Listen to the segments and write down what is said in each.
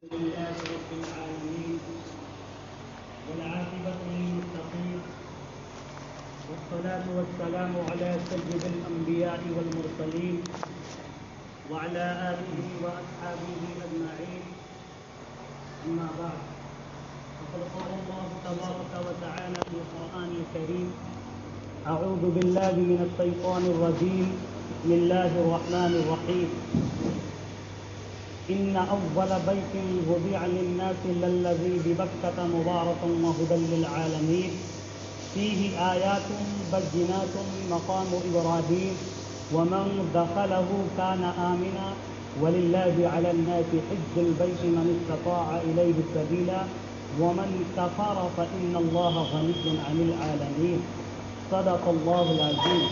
لله رب العالمين والعاقبة للمتقين والصلاة والسلام على سيد الأنبياء والمرسلين وعلى آله وأصحابه أجمعين. أما بعد، فقد قال الله تبارك وتعالى في القرآن الكريم: أعوذ بالله من الشيطان الرجيم. بسم الله الرحمن الرحيم. إن أول بيت وضع للناس للذي ببكة مباركا وهدى للعالمين فيه آيات بينات مقام إبراهيم ومن دخله كان آمنا ولله على الناس حج البيت من استطاع إليه سبيلا ومن كفر فإن الله غني عن العالمين. صدق الله العظيم.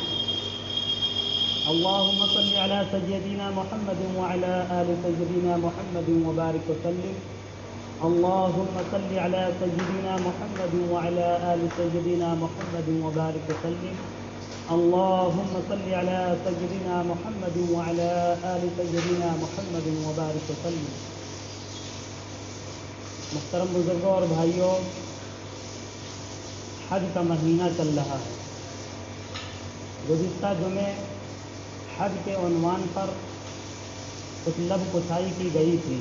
اللهم صل على سيدنا محمد وعلى آل سيدنا محمد وبارك وسلم. اللهم صل على سيدنا محمد وعلى آل سيدنا محمد وبارك وسلم. اللهم صل على سيدنا محمد وعلى آل سيدنا محمد وبارك وسلم. محترم بزرگوں اور بھائیوں، حج کا مہینہ چل رہا ہے. گزشتہ جمعے حج کے عنوان پر کچھ لب کشائی کی گئی تھی.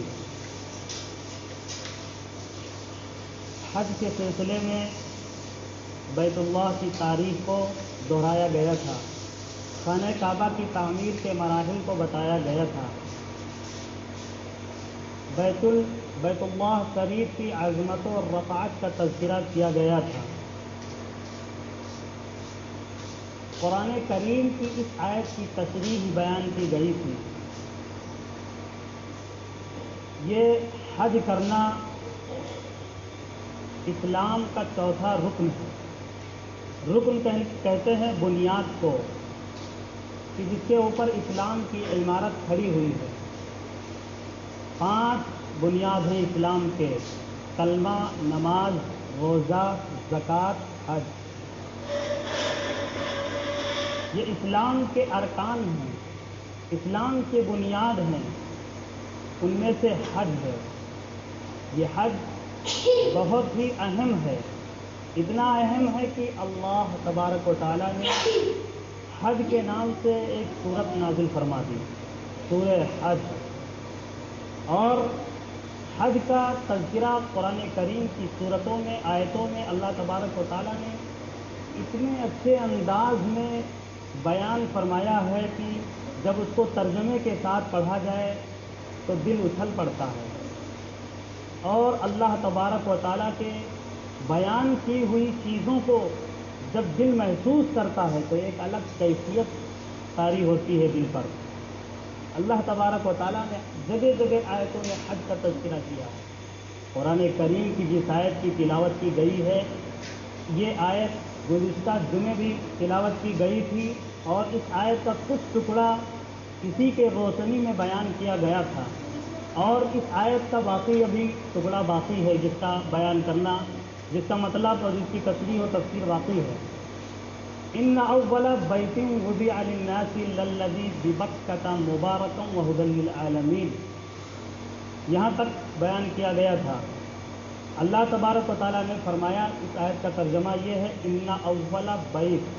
حج کے سلسلے میں بیت اللہ کی تاریخ کو دہرایا گیا تھا. خانہ کعبہ کی تعمیر کے مراحل کو بتایا گیا تھا. بیت اللہ شریف کی عظمت و رفعت کا تذکرہ کیا گیا تھا. قرآن کریم کی اس آیت کی تشریح بیان کی گئی تھی. یہ حج کرنا اسلام کا چوتھا رکن ہے. رکن کہتے ہیں بنیاد کو کہ جس کے اوپر اسلام کی عمارت کھڑی ہوئی ہے. 5 بنیاد ہیں اسلام کے: کلمہ، نماز، روزہ، زکوٰۃ، حج. یہ اسلام کے ارکان ہیں، اسلام کے بنیاد ہیں. ان میں سے حج ہے. یہ حج بہت ہی اہم ہے. اتنا اہم ہے کہ اللہ تبارک و تعالیٰ نے حج کے نام سے ایک سورت نازل فرما دی، سورہ حج. اور حج کا تذکرہ قرآن کریم کی صورتوں میں، آیتوں میں اللہ تبارک و تعالیٰ نے اتنے اچھے انداز میں بیان فرمایا ہے کہ جب اس کو ترجمے کے ساتھ پڑھا جائے تو دل اچھل پڑتا ہے. اور اللہ تبارک و تعالیٰ کے بیان کی ہوئی چیزوں کو جب دل محسوس کرتا ہے تو ایک الگ کیفیت طاری ہوتی ہے دل پر. اللہ تبارک و تعالیٰ نے جگہ جگہ آیتوں میں حج کا تذکرہ کیا. قرآن کریم کی جس آیت کی تلاوت کی گئی ہے، یہ آیت گزشتہ جمعے بھی تلاوت کی گئی تھی، اور اس آیت کا کچھ ٹکڑا کسی کے روشنی میں بیان کیا گیا تھا. اور اس آیت کا باقی ابھی ٹکڑا باقی ہے جس کا بیان کرنا، جس کا مطلب اور جس کی تشریح و تفسیر باقی ہے. ان اول بیت وضع للناس للذی ببکۃ مبارکا وہدی للعالمین، یہاں تک بیان کیا گیا تھا. اللہ تبارک و تعالیٰ نے فرمایا، اس آیت کا ترجمہ یہ ہے: ان اول بیت،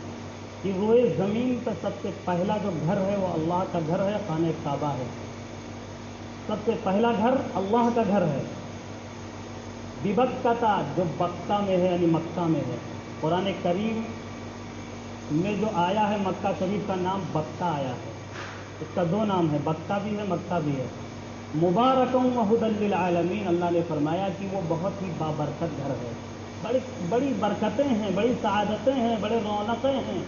کہ روئے زمین پر سب سے پہلا جو گھر ہے وہ اللہ کا گھر ہے، خانہ کعبہ ہے. سب سے پہلا گھر اللہ کا گھر ہے. ببکہ، جو بکہ میں ہے یعنی مکہ میں ہے. قرآن کریم میں جو آیا ہے مکہ شریف کا نام بکہ آیا ہے. اس کا 2 نام ہے، بکہ بھی ہے، مکہ بھی ہے. مبارکم وہدی للعالمین، اللہ نے فرمایا کہ وہ بہت ہی بابرکت گھر ہے. بڑی برکتیں ہیں، بڑی سعادتیں ہیں، بڑے رونقیں ہیں،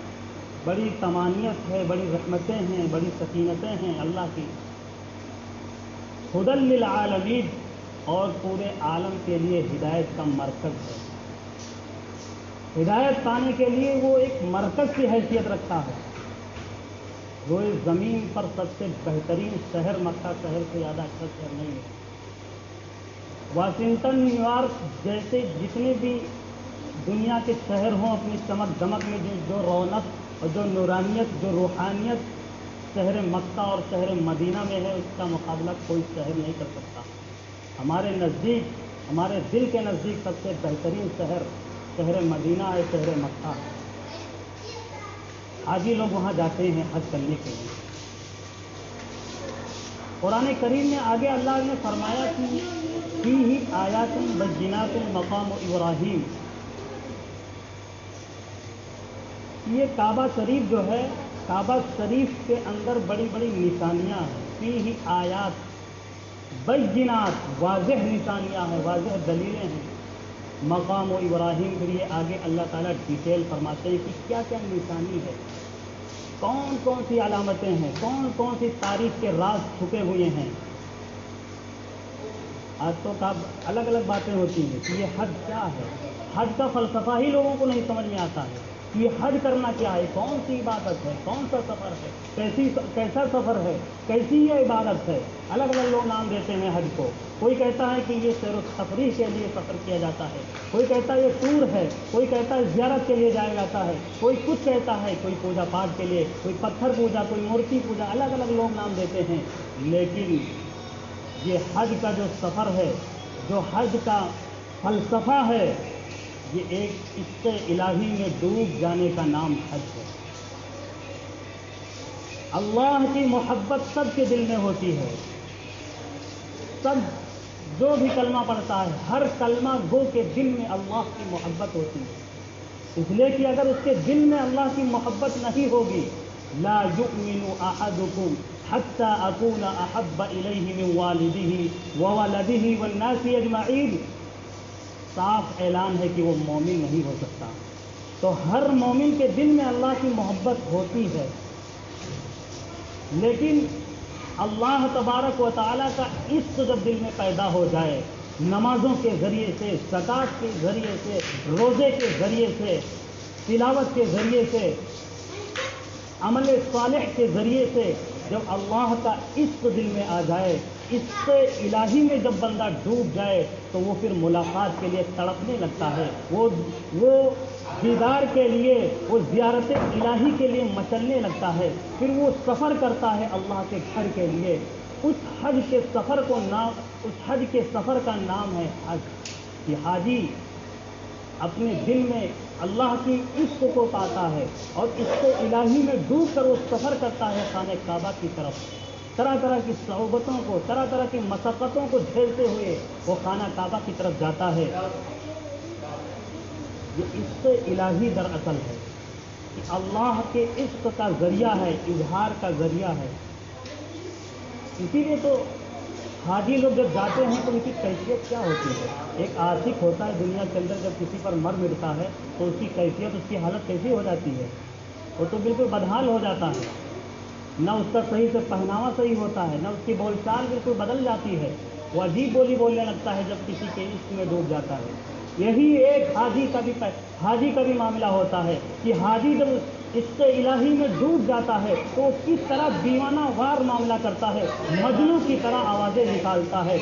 بڑی تمانیت ہے، بڑی رحمتیں ہیں، بڑی سکینتیں ہیں اللہ کی. ہدی للعالمین، اور پورے عالم کے لیے ہدایت کا مرکز ہے. ہدایت پانے کے لیے وہ ایک مرکز کی حیثیت رکھتا ہے. روئے زمین پر سب سے بہترین شہر مکہ شہر سے زیادہ اچھا شہر نہیں ہے. واشنگٹن، نیو یارک جیسے جتنے بھی دنیا کے شہر ہوں، اپنی چمک دمک میں جو رونق اور جو نورانیت، جو روحانیت شہر مکہ اور شہر مدینہ میں ہے، اس کا مقابلہ کوئی شہر نہیں کر سکتا. ہمارے نزدیک، ہمارے دل کے نزدیک سب سے بہترین شہر مدینہ ہے، شہر مکہ ہے۔ حاجی لوگ وہاں جاتے ہیں حج کرنے کے لیے۔ قرآن کریم میں آگے اللہ نے فرمایا کہ فیہ آیات بینات مقام ابراہیم، یہ کعبہ شریف جو ہے، کعبہ شریف کے اندر بڑی بڑی نشانیاں ہیں۔ فیہ آیات بینات، واضح نشانیاں ہیں، واضح دلیلیں ہیں۔ مقام و ابراہیم کے لیے آگے اللہ تعالیٰ ڈیٹیل فرماتے ہیں کہ کیا کیا نشانی ہے، کون کون سی علامتیں ہیں، کون کون سی تاریخ کے راز چھپے ہوئے ہیں۔ آج تو الگ الگ باتیں ہوتی ہیں کہ یہ حج کیا ہے، حج کا فلسفہ ہی لوگوں کو نہیں سمجھ میں آتا ہے کہ یہ حج کرنا کیا ہے، کون سی عبادت ہے، کون سا سفر ہے، کیسا سفر ہے، کیسی یہ عبادت ہے۔ الگ الگ لوگ نام دیتے ہیں حج کو۔ کوئی کہتا ہے کہ یہ سیر و تفریح کے لیے سفر کیا جاتا ہے، کوئی کہتا ہے یہ ٹور ہے، کوئی کہتا ہے زیارت کے لیے جایا جاتا ہے، کوئی کچھ کہتا ہے، کوئی پوجا پاٹ کے لیے، کوئی پتھر پوجا، کوئی مورتی پوجا، الگ الگ لوگ نام دیتے ہیں۔ لیکن یہ حج کا جو سفر ہے، جو حج کا فلسفہ ہے، یہ ایک عشق الہی میں ڈوب جانے کا نام حج ہے۔ اللہ کی محبت سب کے دل میں ہوتی ہے۔ سب جو بھی کلمہ پڑھتا ہے، ہر کلمہ گو کے دل میں اللہ کی محبت ہوتی ہے۔ اس لیے کہ اگر اس کے دل میں اللہ کی محبت نہیں ہوگی، لا یؤمن احدکم حتی اکون احب الیہ من والدہ وولدہ والناس اجمعین، صاف اعلان ہے کہ وہ مومن نہیں ہو سکتا۔ تو ہر مومن کے دل میں اللہ کی محبت ہوتی ہے، لیکن اللہ تبارک و تعالیٰ کا عشق جب دل میں پیدا ہو جائے، نمازوں کے ذریعے سے، زکوٰۃ کے ذریعے سے، روزے کے ذریعے سے، تلاوت کے ذریعے سے، عمل صالح کے ذریعے سے، جب اللہ کا عشق دل میں آ جائے، عشق الہی میں جب بندہ ڈوب جائے، تو وہ پھر ملاقات کے لیے تڑپنے لگتا ہے، وہ دیدار کے لیے، وہ زیارت الہی کے لیے مچلنے لگتا ہے، پھر وہ سفر کرتا ہے اللہ کے گھر کے لیے۔ اس حج کے سفر کا نام ہے حج، کہ حاجی اپنے دل میں اللہ کی عشق کو پاتا ہے اور عشق الہی میں ڈوب کر وہ سفر کرتا ہے خانہ کعبہ کی طرف، طرح طرح کی صعوبتوں کو، طرح طرح کی مشقتوں کو جھیلتے ہوئے وہ خانہ کعبہ کی طرف جاتا ہے۔ یہ عشق الہی دراصل ہے کہ اللہ کے عشق کا ذریعہ ہے، اظہار کا ذریعہ ہے۔ اسی لیے تو حاجی لوگ جب جاتے ہیں تو ان کی کیفیت کیا ہوتی ہے؟ ایک عاشق ہوتا ہے دنیا کے اندر، جب کسی پر مر مٹتا ہے تو اس کی کیفیت، اس کی حالت کیسی ہو جاتی ہے؟ وہ تو بالکل بدحال ہو جاتا ہے، نہ اس کا صحیح سے پہناوا صحیح ہوتا ہے، نہ اس کی بول چال بالکل بدل جاتی ہے، وہ عجیب بولی بولنے لگتا ہے جب کسی کے عشق میں ڈوب جاتا ہے۔ یہی ایک حاجی کا بھی معاملہ ہوتا ہے کہ حاجی جب عشق الہی میں ڈوب جاتا ہے تو وہ کس طرح دیوانہ وار معاملہ کرتا ہے، مجنوں کی طرح آوازیں نکالتا ہے۔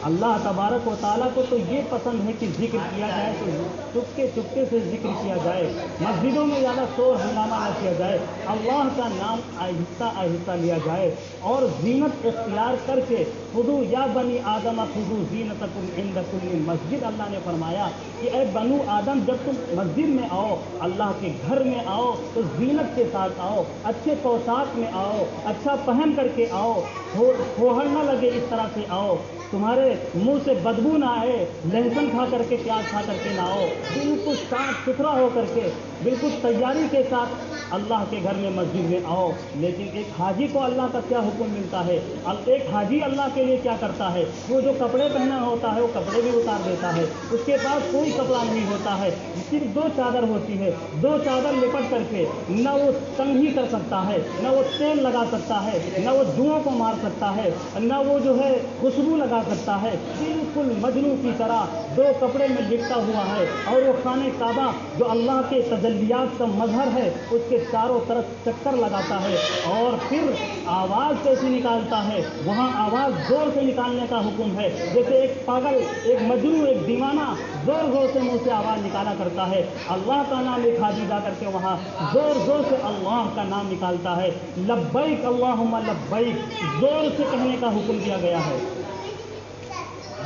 اللہ تبارک و تعالیٰ کو تو یہ پسند ہے کہ ذکر کیا جائے تو چپکے چپکے سے ذکر کیا جائے، مسجدوں میں زیادہ شور ہنگامہ نہ کیا جائے، اللہ کا نام آہستہ آہستہ لیا جائے اور زینت اختیار کر کے خذوا یا بنی آدم خذوا زینتکم عند کل مسجد، اللہ نے فرمایا کہ اے بنو آدم جب تم مسجد میں آؤ، اللہ کے گھر میں آؤ تو زینت کے ساتھ آؤ، اچھے پوشاک میں آؤ، اچھا پہن کر کے آؤ، پھوہڑ نہ لگے اس طرح سے آؤ، تمہارے منہ سے بدبو نہ آئے، لہسن کھا کر کے، پیاز کھا کر کے نہ آؤ، بالکل صاف ستھرا ہو کر کے، بالکل تیاری کے ساتھ اللہ کے گھر میں مسجد میں آؤ۔ لیکن ایک حاجی کو اللہ کا کیا حکم ملتا ہے؟ ایک حاجی اللہ کے لیے کیا کرتا ہے؟ وہ جو کپڑے پہنا ہوتا ہے وہ کپڑے بھی اتار دیتا ہے، اس کے پاس کوئی کپڑا نہیں ہوتا ہے، صرف 2 چادر ہوتی ہے، 2 چادر لپٹ کر کے نہ وہ تنگ ہی کر سکتا ہے، نہ وہ تیل لگا سکتا ہے، نہ وہ جوؤں کو مار سکتا ہے، نہ وہ جو ہے خوشبو لگا سکتا ہے، بالکل مجنوں کی طرح 2 کپڑے میں لپٹا ہوا ہے، اور وہ خانہ کعبہ جو اللہ کے تجلیات کا مظہر ہے اس کے چاروں طرف چکر لگاتا ہے، اور پھر آواز کیسی نکالتا ہے؟ وہاں آواز زور سے نکالنے کا حکم ہے، جیسے ایک پاگل، ایک مجنوں، ایک دیوانہ زور زور سے منہ سے آواز نکالا کرتا ہے۔ اللہ کا نام ایک حاجی جا کر کے وہاں زور زور سے اللہ کا نام نکالتا ہے، لبیک اللہم لبیک، زور سے کہنے کا حکم دیا گیا ہے۔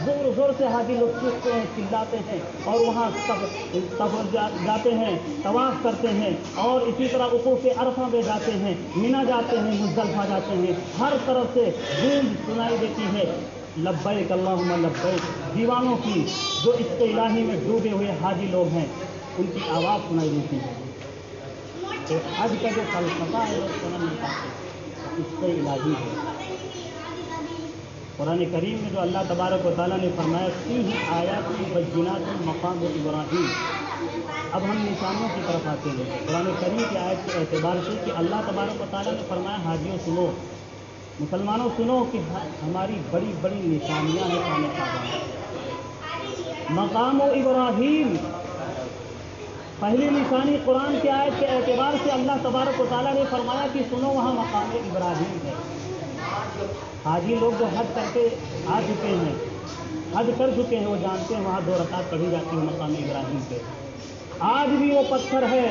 زور زور سے حاجی لوگ چیختے ہیں، چلاتے ہیں اور وہاں سب جاتے ہیں، طواف کرتے ہیں اور اسی طرح وقوف عرفہ میں جاتے ہیں، مینا جاتے ہیں، مزدلفہ جاتے ہیں، ہر طرف سے گونج سنائی دیتی ہے لبیک اللہم لبیک، دیوانوں کی جو عشق الہی میں ڈوبے ہوئے حاجی لوگ ہیں ان کی آواز سنائی دیتی ہے۔ تو حج کا جو فلسفہ ہے وہ سمجھ نہیں پاتے، عشق الہی ہے۔ قرآن کریم میں جو اللہ تبارک و تعالیٰ نے فرمایا فیہ آیات بینات مقام ابراہیم، اب ہم نشانیوں کی طرف آتے ہیں قرآن کریم کی آیت کے اعتبار سے کہ اللہ تبارک و تعالیٰ نے فرمایا حاجیوں سنو، مسلمانوں سنو کہ ہماری بڑی بڑی نشانیاں ہیں خانہ کعبہ۔ مقام ابراہیم پہلی نشانی قرآن کی آیت کے اعتبار سے اللہ تبارک و تعالیٰ نے فرمایا کہ سنو وہاں مقام ابراہیم ہے۔ حاجی لوگ جو حج کر کے آ چکے ہیں، حج کر چکے ہیں، وہ جانتے ہیں وہاں 2 رکعت پڑھی جاتی ہے مقام ابراہیم پہ۔ آج بھی وہ پتھر ہے،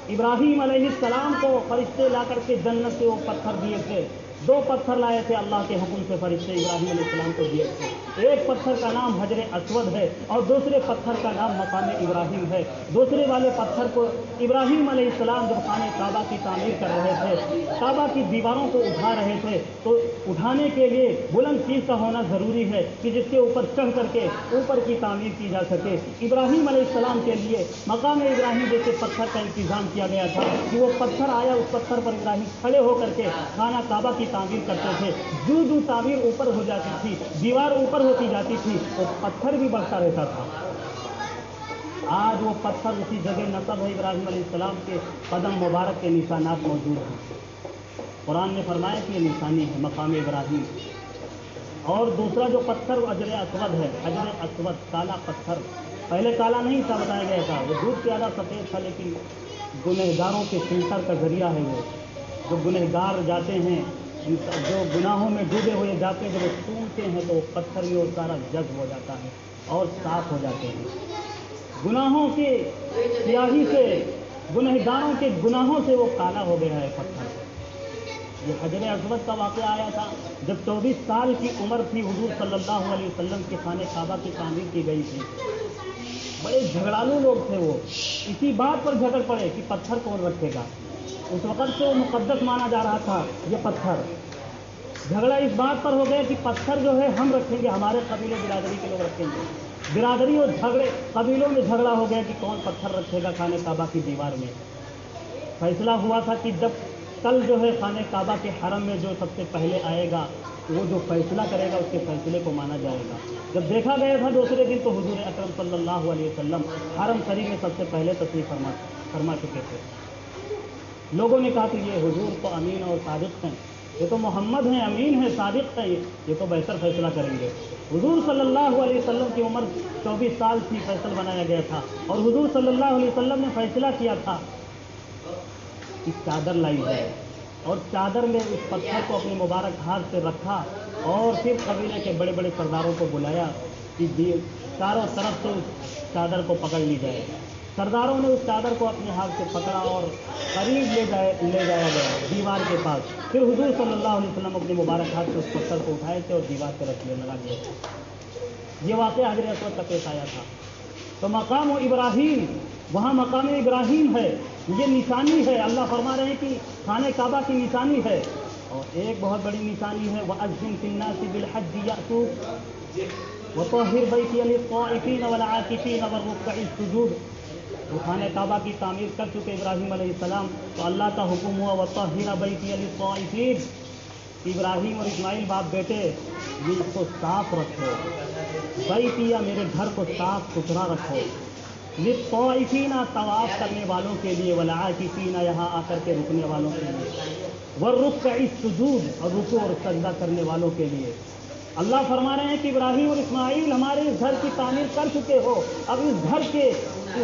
ابراہیم علیہ السلام کو فرشتے لا کر کے جنت سے وہ پتھر دیے تھے، 2 پتھر لائے تھے اللہ کے حکم سے فرشتے ابراہیم علیہ السلام کو دیے تھے، ایک پتھر کا نام حجر اسود ہے اور دوسرے پتھر کا نام مقام ابراہیم ہے۔ دوسرے والے پتھر کو ابراہیم علیہ السلام جب خانہ کعبہ کی تعمیر کر رہے تھے، کعبہ کی دیواروں کو اٹھا رہے تھے، تو اٹھانے کے لیے بلند چیز کا ہونا ضروری ہے کہ جس کے اوپر چڑھ کر کے اوپر کی تعمیر کی جا سکے۔ ابراہیم علیہ السلام کے لیے مقام ابراہیم جیسے پتھر کا انتظام کیا گیا تھا کہ وہ پتھر آیا، اس پتھر پر ابراہیم کھڑے ہو کر کے خانہ کعبہ کی تعمیر کرتے تھے۔ جو تعمیر اوپر ہو جاتی تھی، دیوار اوپر ہوتی جاتی تھی، وہ پتھر بھی بڑھتا رہتا تھا۔ آج وہ پتھر اسی جگہ نصب ہے، ابراہیم علیہ السلام کے قدم مبارک کے نشانات موجود ہیں۔ قرآن نے فرمایا کہ یہ نشانی ہے مقام ابراہیم۔ اور دوسرا جو پتھر وہ حجر اسود ہے، حجر اسود کالا پتھر، پہلے کالا نہیں تھا بتایا گیا تھا، وہ دودھ سے زیادہ سفید تھا، لیکن گنہگاروں کے فلٹر کا ذریعہ ہے وہ، جو گنہگار جاتے ہیں، جو گناہوں میں ڈوبے ہوئے جاتے ہیں، جب وہ سونتے ہیں تو وہ پتھر میں وہ سارا جذب ہو جاتا ہے اور صاف ہو جاتے ہیں۔ گناہوں کے سیاہی سے، گنہگاروں کے گناہوں سے وہ کالا ہو گیا ہے پتھر۔ یہ حجر اسود کا واقعہ آیا تھا جب 24 سال کی عمر تھی حضور صلی اللہ علیہ وسلم کے خانہ کعبہ کی تعمیر کی گئی تھی۔ بڑے جھگڑالو لوگ تھے، وہ اسی بات پر جھگڑ پڑے کہ پتھر کون رکھے گا۔ اس وقت سے وہ مقدس مانا جا رہا تھا یہ پتھر۔ جھگڑا اس بات پر ہو گیا کہ پتھر جو ہے ہم رکھیں گے، ہمارے قبیلے برادری کے لوگ رکھیں گے۔ برادری اور قبیلوں میں جھگڑا ہو گیا کہ کون پتھر رکھے گا خانہ کعبہ کی دیوار میں۔ فیصلہ ہوا تھا کہ جب کل جو ہے خانہ کعبہ کے حرم میں جو سب سے پہلے آئے گا، وہ جو فیصلہ کرے گا اس کے فیصلے کو مانا جائے گا۔ جب دیکھا گیا تھا دوسرے دن تو حضور اکرم صلی اللہ علیہ وسلم حرم شریف میں سب سے پہلے تشریف فرما چکے تھے۔ لوگوں نے کہا کہ یہ حضور تو امین اور صادق ہیں، یہ تو محمد ہیں، امین ہیں، صادق ہیں، یہ تو بہتر فیصلہ کریں گے۔ حضور صلی اللہ علیہ وسلم کی عمر 24 سال تھی، فیصل بنایا گیا تھا، اور حضور صلی اللہ علیہ وسلم نے فیصلہ کیا تھا کہ چادر لائی جائے، اور چادر میں اس پتھر کو اپنے مبارک ہاتھ سے رکھا اور پھر قبیلے کے بڑے بڑے سرداروں کو بلایا کہ چاروں طرف سے اس چادر کو پکڑ لی جائے۔ سرداروں نے اس چادر کو اپنے ہاتھ سے پکڑا اور قریب لے جایا گیا دیوار کے پاس۔ پھر حضور صلی اللہ علیہ وسلم اپنے مبارک ہاتھ سے اس پتھر کو اٹھائے تھے اور دیوار پہ لگا دیا تھا۔ یہ واقعہ حجر اسود کا پیش آیا تھا۔ تو مقام ابراہیم، وہاں مقام ابراہیم ہے، یہ نشانی ہے۔ اللہ فرما رہے ہیں کہ خانہ کعبہ کی نشانی ہے۔ اور ایک بہت بڑی نشانی ہے وَأَذِّن فِي النَّاسِ بِالْحَجِّ يَأْتُوكَ وَطَهِّرْ بَيْتِيَ لِلطَّائِفِينَ وَالْعَاكِفِينَ وَالرُّكَّعِ السُّجُودِ۔ وہ خانہ کعبہ کی تعمیر کر چکے ابراہیم علیہ السلام، تو اللہ کا حکم ہوا وَطَهِّرْ بَيْتِيَ لِلطَّائِفِينَ، ابراہیم اور اسماعیل باپ بیٹے یہ اس کو صاف رکھو، بیتیا میرے گھر کو صاف ستھرا رکھو، للطائفین طواف کرنے والوں کے لیے، والعاکفین یہاں آ کر کے رکنے والوں کے لیے، والرکع السجود اور رکوع اور سجدہ کرنے والوں کے لیے۔ اللہ فرما رہے ہیں کہ ابراہیم اور اسماعیل ہمارے اس گھر کی تعمیر کر چکے ہو، اب اس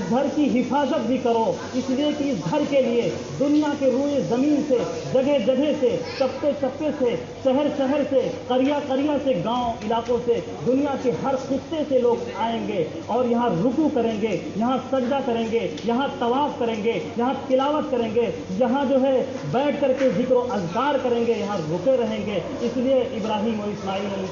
گھر کی حفاظت بھی کرو، اس لیے کہ اس گھر کے لیے دنیا کے روئے زمین سے، جگہ جگہ سے، چپے چپے سے، شہر شہر سے، قریہ قریہ سے، گاؤں علاقوں سے، دنیا کے ہر خطے سے لوگ آئیں گے اور یہاں رکوع کریں گے، یہاں سجدہ کریں گے، یہاں طواف کریں گے، یہاں تلاوت کریں گے، یہاں جو ہے بیٹھ کر کے ذکر و اذکار کریں گے، یہاں رکے رہیں گے۔ اس لیے ابراہیم اور اسماعیل علیہ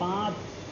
5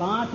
5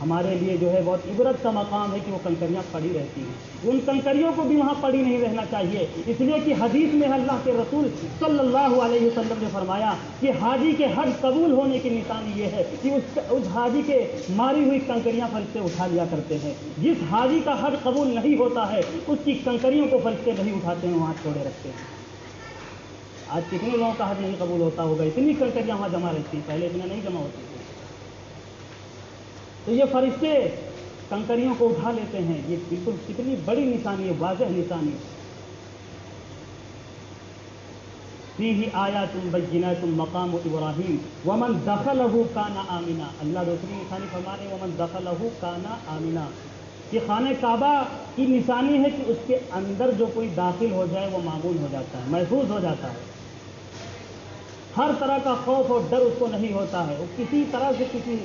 ہمارے لیے جو ہے بہت عبرت کا مقام ہے کہ وہ کنکریاں پڑی رہتی ہیں. ان کنکریوں کو بھی وہاں پڑی نہیں رہنا چاہیے، اس لیے کہ حدیث میں اللہ کے رسول صلی اللہ علیہ وسلم نے فرمایا کہ حاجی کے حج قبول ہونے کی نشانی یہ ہے کہ اس حاجی کے ماری ہوئی کنکریاں فرشتے اٹھا لیا کرتے ہیں. جس حاجی کا حج قبول نہیں ہوتا ہے اس کی کنکریوں کو فرشتے نہیں اٹھاتے ہیں، وہاں چھوڑے رکھتے ہیں. آج کتنے لوگوں کا حج نہیں قبول ہوتا ہوگا، اتنی کنکریاں وہاں جمع رہتی ہیں، پہلے اتنا نہیں جمع ہوتی تھی. تو یہ فرشتے کنکریوں کو اٹھا لیتے ہیں. یہ بالکل کتنی بڑی نشانی ہے، واضح نشانی. فیہ آیات بینات مقام ابراہیم ومن دخلہ کان آمنا. اللہ دوسری نشانی فرما رہے ہیں ومن دخلہ کان آمنا، کہ خانہ کعبہ کی نشانی ہے کہ اس کے اندر جو کوئی داخل ہو جائے وہ معمول ہو جاتا ہے، محفوظ ہو جاتا ہے. ہر طرح کا خوف اور ڈر اس کو نہیں ہوتا ہے، وہ کسی طرح سے کسی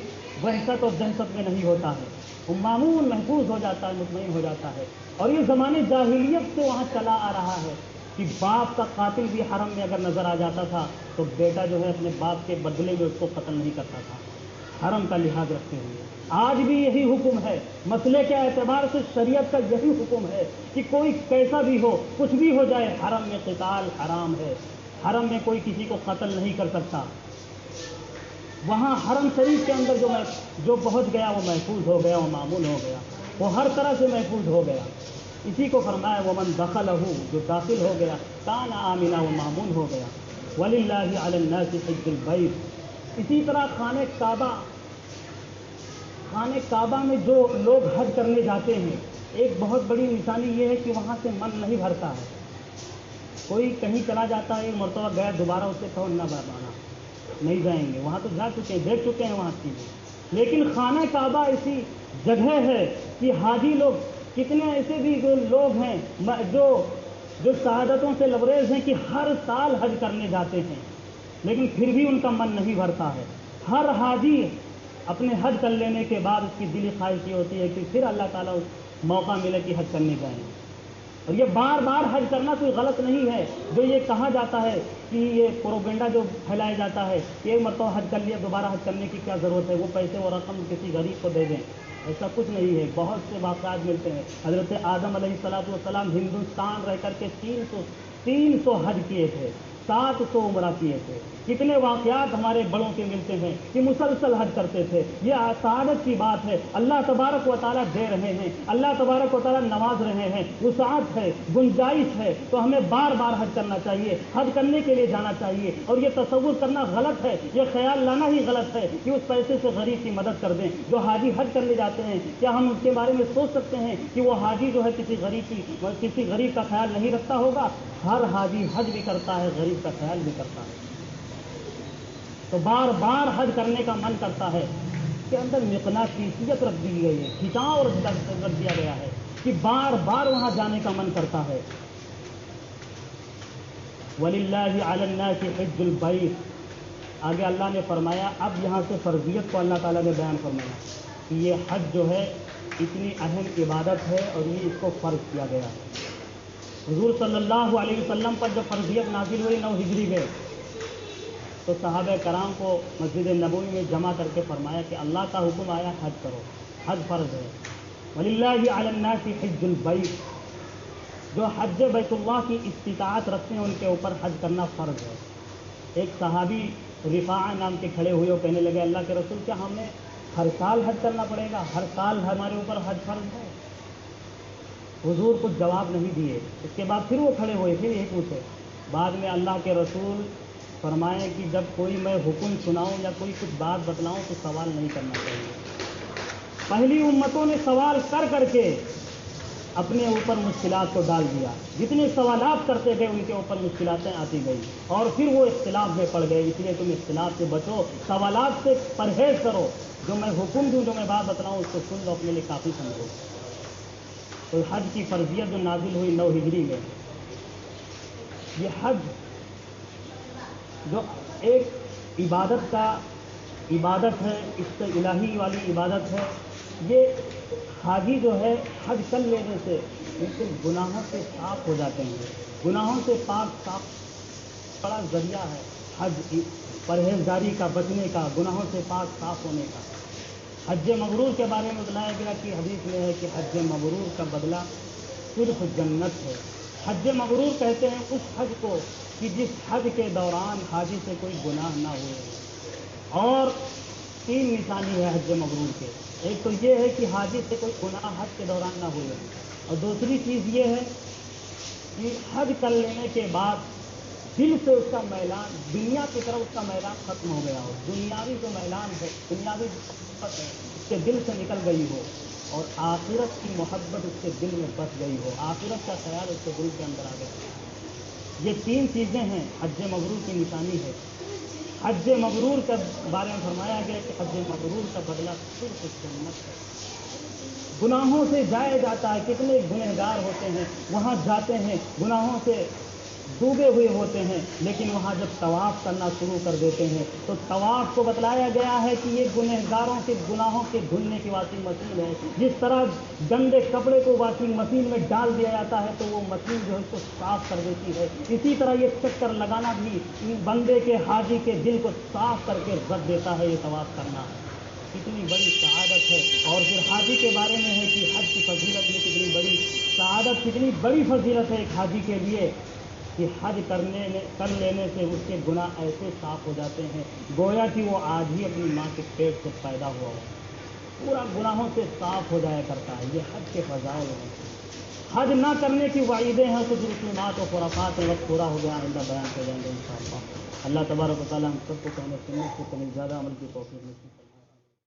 وحشت اور دہشت میں نہیں ہوتا ہے، وہ معمول محفوظ ہو جاتا ہے، مطمئن ہو جاتا ہے. اور یہ زمانے جاہلیت سے وہاں چلا آ رہا ہے کہ باپ کا قاتل بھی حرم میں اگر نظر آ جاتا تھا تو بیٹا جو ہے اپنے باپ کے بدلے میں اس کو قتل نہیں کرتا تھا، حرم کا لحاظ رکھتے ہوئے. آج بھی یہی حکم ہے، مسئلے کے اعتبار سے شریعت کا یہی حکم ہے کہ کوئی کیسا بھی ہو، کچھ بھی ہو جائے، حرم میں قتال حرام ہے. حرم میں کوئی کسی کو قتل نہیں کر سکتا. وہاں حرم شریف کے اندر جو پہنچ گیا وہ محفوظ ہو گیا، وہ معمول ہو گیا، وہ ہر طرح سے محفوظ ہو گیا. اسی کو فرمایا ومن دخلہ، جو داخل ہو گیا، کان آمنا، وہ معمول ہو گیا. وللہ علی الناس حج البیت. اسی طرح خانہ کعبہ میں جو لوگ حج کرنے جاتے ہیں، ایک بہت بڑی نشانی یہ ہے کہ وہاں سے من نہیں بھرتا ہے. کوئی کہیں چلا جاتا ہے، ایک مرتبہ گیا، دوبارہ اسے کہو نہ بھرنا، نہیں جائیں گے، وہاں تو جا چکے ہیں، دیکھ چکے ہیں وہاں چیزیں. لیکن خانہ کعبہ ایسی جگہ ہے کہ حاجی لوگ کتنے ایسے بھی جو لوگ ہیں جو سعادتوں سے لبریز ہیں کہ ہر سال حج کرنے جاتے ہیں، لیکن پھر بھی ان کا من نہیں بھرتا ہے. ہر حاجی اپنے حج کر لینے کے بعد اس کی دلی خواہش یہ ہوتی ہے کہ پھر اللہ تعالیٰ موقع ملے کہ حج کرنے جائیں. اور یہ بار بار حج کرنا کوئی غلط نہیں ہے. جو یہ کہا جاتا ہے کہ یہ پروپیگنڈا جو پھیلایا جاتا ہے کہ ایک مرتبہ حج کر لیا، دوبارہ حج کرنے کی کیا ضرورت ہے، وہ پیسے وہ رقم کسی غریب کو دے دیں، ایسا کچھ نہیں ہے. بہت سے واقعات ملتے ہیں. حضرت آدم علیہ السلام ہندوستان رہ کر کے 300 حج کیے تھے، 700 عمرہ کیے تھے. کتنے واقعات ہمارے بڑوں کے ملتے ہیں کہ مسلسل حج کرتے تھے. یہ سعادت کی بات ہے، اللہ تبارک و تعالیٰ دے رہے ہیں، اللہ تبارک و تعالیٰ نواز رہے ہیں، وسعت ہے، گنجائش ہے، تو ہمیں بار بار حج کرنا چاہیے، حج کرنے کے لیے جانا چاہیے. اور یہ تصور کرنا غلط ہے، یہ خیال لانا ہی غلط ہے کہ اس پیسے سے غریب کی مدد کر دیں. جو حاجی حج کرنے جاتے ہیں، کیا ہم اس کے بارے میں سوچ سکتے ہیں کہ وہ حاجی جو ہے کسی غریب کا خیال نہیں رکھتا ہوگا؟ ہر حاجی حج بھی کرتا ہے، غریب کا خیال بھی کرتا ہے. تو بار بار حج کرنے کا من کرتا ہے. اس کے اندر مقناطیسیت رکھ دی گئی ہے، کھینچاؤ رکھ دیا گیا ہے کہ بار بار وہاں جانے کا من کرتا ہے. وَلِلَّهِ عَلَى النَّاسِ حِجُّ الْبَيْتِ. آگے اللہ نے فرمایا، اب یہاں سے فرضیت کو اللہ تعالیٰ نے بیان فرمایا کہ یہ حج جو ہے اتنی اہم عبادت ہے اور یہ اس کو فرض کیا گیا ہے. حضور صلی اللہ علیہ وسلم پر جب فرضیت نازل ہوئی 9 ہجری میں، تو صحابہ کرام کو مسجد نبوی میں جمع کر کے فرمایا کہ اللہ کا حکم آیا، حج کرو، حج فرض ہے. وَلِلَّهِ عَلَى النَّاسِ حِجُّ الْبَيْتِ. جو حج بیت اللہ کی استطاعت رکھتے ہیں ان کے اوپر حج کرنا فرض ہے. ایک صحابی رفاعہ نام کے کھڑے ہوئے اور کہنے لگے، اللہ کے رسول، کیا ہمیں ہر سال حج کرنا پڑے گا؟ ہر سال ہمارے اوپر حج فرض ہے؟ حضور کچھ جواب نہیں دیے. اس کے بعد پھر وہ کھڑے ہوئے، پھر یہی پوچھے. بعد میں اللہ کے رسول فرمائے کہ جب کوئی میں حکم سناؤں یا کوئی کچھ بات بتلاؤں تو سوال نہیں کرنا چاہیے. پہلی امتوں نے سوال کر کر کے اپنے اوپر مشکلات کو ڈال دیا. جتنے سوالات کرتے گئے ان کے اوپر مشکلاتیں آتی گئی اور پھر وہ اختلاف میں پڑ گئے. اس لیے تم اختلاف سے بچو، سوالات سے پرہیز کرو. جو میں حکم دوں، جو میں بات بتلاؤں اس کو سن لو، اپنے لیے کافی سمجھو. تو حج کی فرضیت جو نازل ہوئی 9 ہجری میں، یہ حج جو ایک عبادت ہے، اس سے الہی والی عبادت ہے. یہ حاجی جو ہے حج کر لینے سے بالکل گناہوں سے صاف ہو جاتے ہیں. گناہوں سے پاک صاف بڑا ذریعہ ہے حج، پرہیزگاری کا، بچنے کا، گناہوں سے پاک صاف ہونے کا. حج مبرور کے بارے میں بتایا گیا کہ حدیث میں ہے کہ حج مبرور کا بدلہ صرف جنت ہے۔ حج مبرور کہتے ہیں اس حج کو کہ جس حج کے دوران حاجی سے کوئی گناہ نہ ہوئے، اور 3 نشانی ہے حج مبرور کے۔ ایک تو یہ ہے کہ حاجی سے کوئی گناہ حج کے دوران نہ ہوئے، اور دوسری چیز یہ ہے کہ حج کر لینے کے بعد دل سے اس کا میلان، دنیا کی طرف اس کا میلان ختم ہو گیا ہو، دنیاوی جو میلان ہے، دنیاوی اس کے دل سے نکل گئی ہو، اور آخرت کی محبت اس کے دل میں بس گئی ہو، آخرت کا خیال اس کے دل کے اندر آ گیا۔ یہ 3 چیزیں ہیں حج مبرور کی نشانی ہے۔ حج مبرور کے بارے میں فرمایا گیا کہ حج مبرور کا بدلہ صرف جنت ہے۔ گناہوں سے جایا جاتا ہے، کتنے گنہگار ہوتے ہیں وہاں جاتے ہیں، گناہوں سے ڈوبے ہوئے ہوتے ہیں، لیکن وہاں جب طواف کرنا شروع کر دیتے ہیں تو طواف کو بتلایا گیا ہے کہ یہ گنہگاروں کے گناہوں کے دھلنے کی واشنگ مشین ہے۔ جس طرح گندے کپڑے کو واشنگ مشین میں ڈال دیا جاتا ہے تو وہ مشین جو ہے اس کو صاف کر دیتی ہے، اسی طرح یہ چکر لگانا بھی بندے کے حاجی کے دل کو صاف کر کے رکھ دیتا ہے۔ یہ طواف کرنا کتنی بڑی سعادت ہے۔ اور پھر حاجی کے بارے میں ہے کہ حج کی فضیلت میں کتنی بڑی سعادت، کتنی بڑی فضیلت ہے ایک حاجی کے لیے کہ حج کر لینے سے اس کے گناہ ایسے صاف ہو جاتے ہیں گویا کہ وہ آج ہی اپنی ماں کے پیٹ سے پیدا ہوا ہو، پورا گناہوں سے صاف ہو جایا کرتا ہے۔ یہ حج کے فضائل ہیں۔ حج نہ کرنے کی وعیدیں ہیں، کچھ رسومات و خرافات میں وقت پورا ہو گیا، آئندہ بیان کر جائیں گے انشاءاللہ۔ اللہ تبارک و تعالیٰ ہم سب کو کہنے سننے سے کہیں زیادہ عمل کی توفیق نصیب